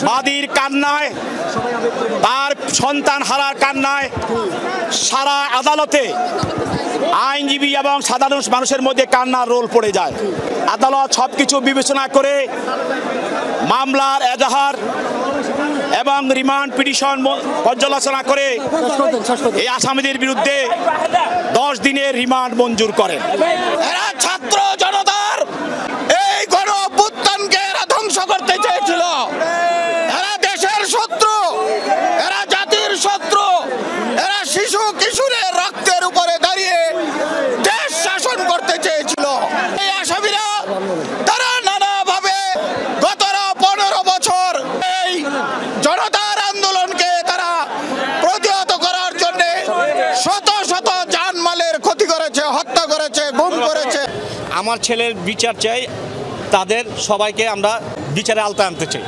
বাদীর কান্নায়, তার সন্তান হারার কান্নায় সারা আদালতে আইনজীবী এবং সাধারণ মানুষের মধ্যে কান্নার রোল পড়ে যায়। আদালত সবকিছু বিবেচনা করে মামলার এজাহার এবং রিমান্ড পিটিশন পর্যালোচনা করে এই আসামিদের বিরুদ্ধে 10 দিনের রিমান্ড মঞ্জুর করেন। এরা ছাত্র জনতার এই গণ অভ্যুত্থানকে এরা ধ্বংস করতে চেয়েছিল। এরা দেশের শত্রু, এরা জাতির শত্রু, এরা শিশু কিশোরের রক্তের উপরে দাঁড়িয়ে দেশ শাসন করতে চেয়েছিল। এই আসামিরা তারা নানাভাবে গত 15 বছর এই জনতার আন্দোলনকে তারা প্রতিহত করার জন্য শত শত জানমালের ক্ষতি করেছে, হত্যা করেছে, গুম করেছে। আমার ছেলের বিচার চাই, তাদের সবাইকে আমরা বিচারে আওতায় আনতে চাই।